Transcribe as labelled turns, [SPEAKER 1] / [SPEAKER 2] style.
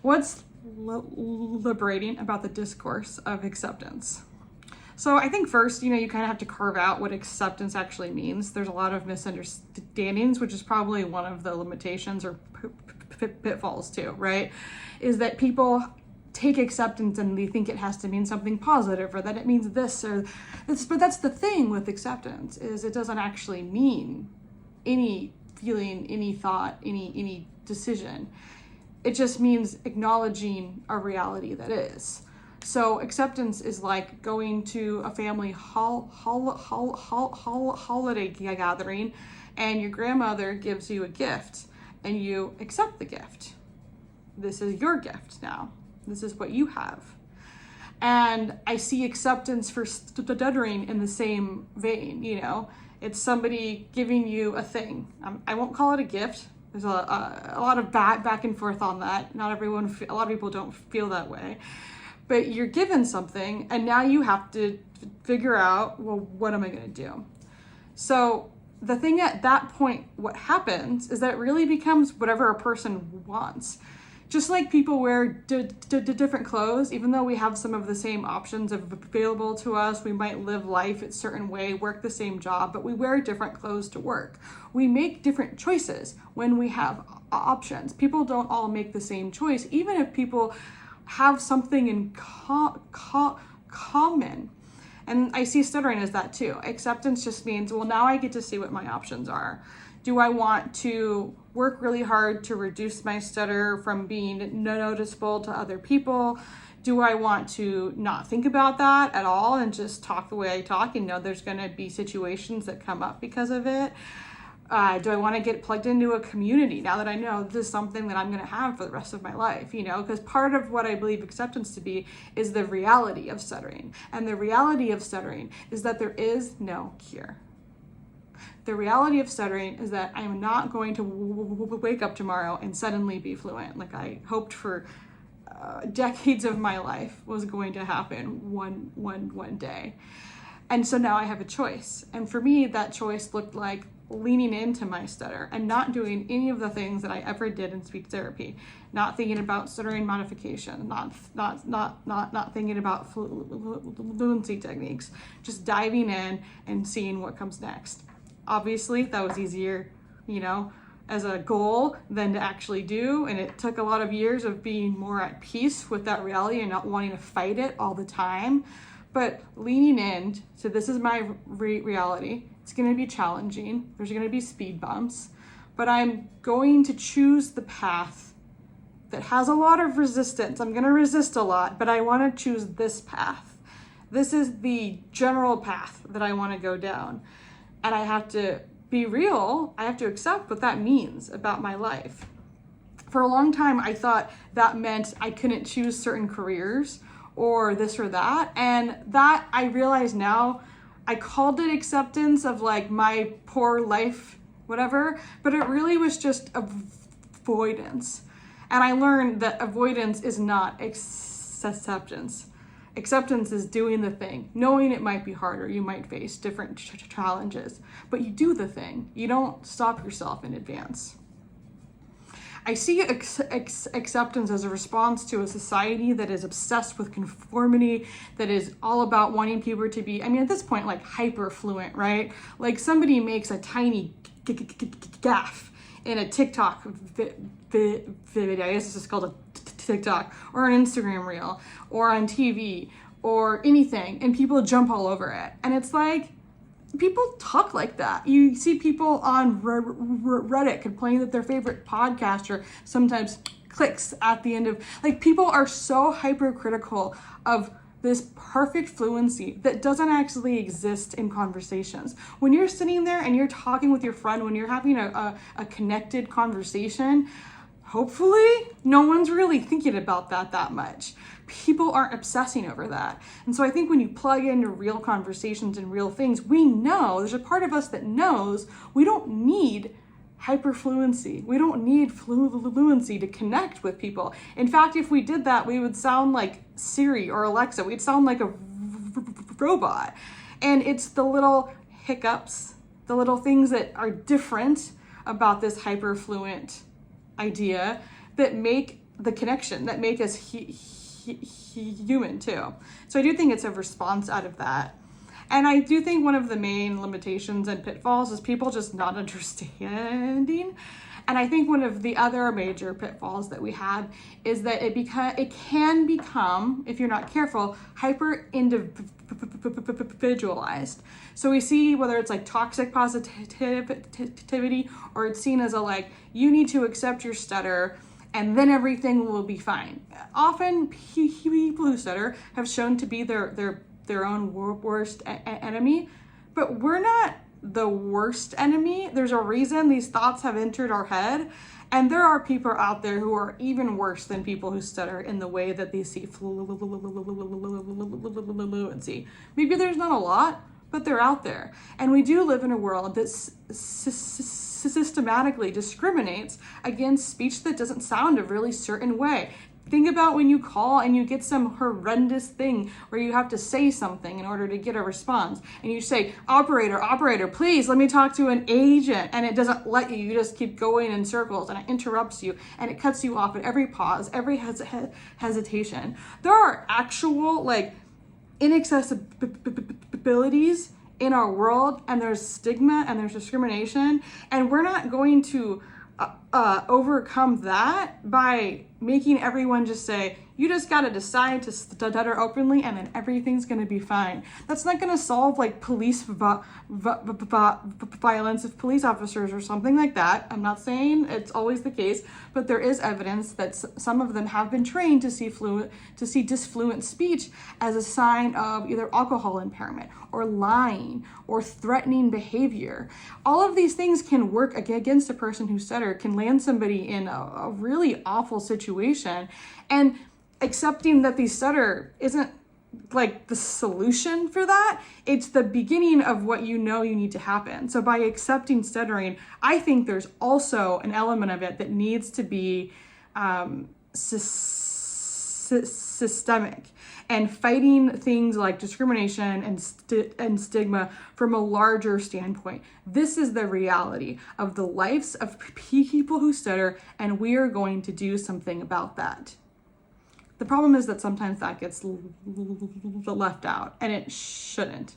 [SPEAKER 1] What's liberating about the discourse of acceptance? So I think first, you kind of have to carve out what acceptance actually means. There's a lot of misunderstandings, which is probably one of the limitations or pitfalls too, right? Is that people take acceptance and they think it has to mean something positive or that it means this or this. But that's the thing with acceptance, is it doesn't actually mean any feeling, any thought, any decision. It just means acknowledging a reality that is. So acceptance is like going to a family holiday gathering and your grandmother gives you a gift and you accept the gift. This is your gift now. This is what you have. And I see acceptance for stuttering in the same vein, It's somebody giving you a thing. I won't call it a gift. There's a lot of back and forth on that. A lot of people don't feel that way. But you're given something and now you have to figure out, well, what am I going to do? So the thing at that point, what happens is that it really becomes whatever a person wants. Just like people wear different clothes, even though we have some of the same options available to us, we might live life a certain way, work the same job, but we wear different clothes to work. We make different choices when we have options. People don't all make the same choice, even if people have something in common. And I see stuttering as that too. Acceptance just means, well, now I get to see what my options are. Do I want to work really hard to reduce my stutter from being noticeable to other people? Do I want to not think about that at all and just talk the way I talk and know there's going to be situations that come up because of it? Do I want to get plugged into a community now that I know this is something that I'm going to have for the rest of my life, because part of what I believe acceptance to be is the reality of stuttering. And the reality of stuttering is that there is no cure. The reality of stuttering is that I am not going to wake up tomorrow and suddenly be fluent like I hoped for decades of my life was going to happen one day. And so now I have a choice. And for me, that choice looked like leaning into my stutter and not doing any of the things that I ever did in speech therapy, not thinking about stuttering modification, not thinking about fluency techniques, just diving in and seeing what comes next. Obviously, that was easier, as a goal than to actually do. And it took a lot of years of being more at peace with that reality and not wanting to fight it all the time. But leaning in, so this is my reality. It's going to be challenging. There's going to be speed bumps, but I'm going to choose the path that has a lot of resistance. I'm going to resist a lot, but I want to choose this path. This is the general path that I want to go down. And I have to be real. I have to accept what that means about my life. For a long time, I thought that meant I couldn't choose certain careers or this or that. And that I realize now, I called it acceptance of like my poor life, whatever, but it really was just avoidance. And I learned that avoidance is not acceptance. Acceptance is doing the thing, knowing it might be harder, you might face different challenges, but you do the thing. You don't stop yourself in advance. I see acceptance as a response to a society that is obsessed with conformity, that is all about wanting people to be, at this point, like hyper fluent, right? Like somebody makes a tiny gaffe in a TikTok video, I guess it's just called a TikTok, or an Instagram reel, or on TV, or anything, and people jump all over it. And it's like, people talk like that. You see people on Reddit complain that their favorite podcaster sometimes clicks at the end of, like, people are so hypercritical of this perfect fluency that doesn't actually exist in conversations. When you're sitting there and you're talking with your friend, when you're having a connected conversation, hopefully no one's really thinking about that much. People aren't obsessing over that. And so I think when you plug into real conversations and real things, we know, there's a part of us that knows we don't need hyperfluency. We don't need fluency to connect with people. In fact, if we did that, we would sound like Siri or Alexa. We'd sound like a robot. And it's the little hiccups, the little things that are different about this hyperfluent idea that make the connection that make us human too. So I do think it's a response out of that. And I do think one of the main limitations and pitfalls is people just not understanding. And I think one of the other major pitfalls that we have is that it can become, if you're not careful, hyper individualized. So we see whether it's like toxic positivity or it's seen as a like, you need to accept your stutter and then everything will be fine. Often people who stutter have shown to be their own worst enemy, but we're not the worst enemy. There's a reason these thoughts have entered our head, and there are people out there who are even worse than people who stutter in the way that they see fluency. Maybe there's not a lot, but they're out there. And we do live in a world that systematically discriminates against speech that doesn't sound a really certain way. Think about when you call and you get some horrendous thing where you have to say something in order to get a response. And you say, operator, please let me talk to an agent. And it doesn't let you. You just keep going in circles and it interrupts you and it cuts you off at every pause, every hesitation. There are actual like inaccessibilities in our world, and there's stigma and there's discrimination. And we're not going to overcome that by making everyone just say, you just got to decide to stutter openly and then everything's going to be fine. That's not going to solve like police violence of police officers or something like that. I'm not saying it's always the case, but there is evidence that some of them have been trained to see disfluent speech as a sign of either alcohol impairment or lying or threatening behavior. All of these things can work against a person who stutter, can land somebody in a really awful situation. And accepting that they stutter isn't like the solution for that. It's the beginning of what you need to happen. So by accepting stuttering, I think there's also an element of it that needs to be systemic, and fighting things like discrimination and stigma from a larger standpoint. This is the reality of the lives of people who stutter, and we are going to do something about that. The problem is that sometimes that gets left out, and it shouldn't.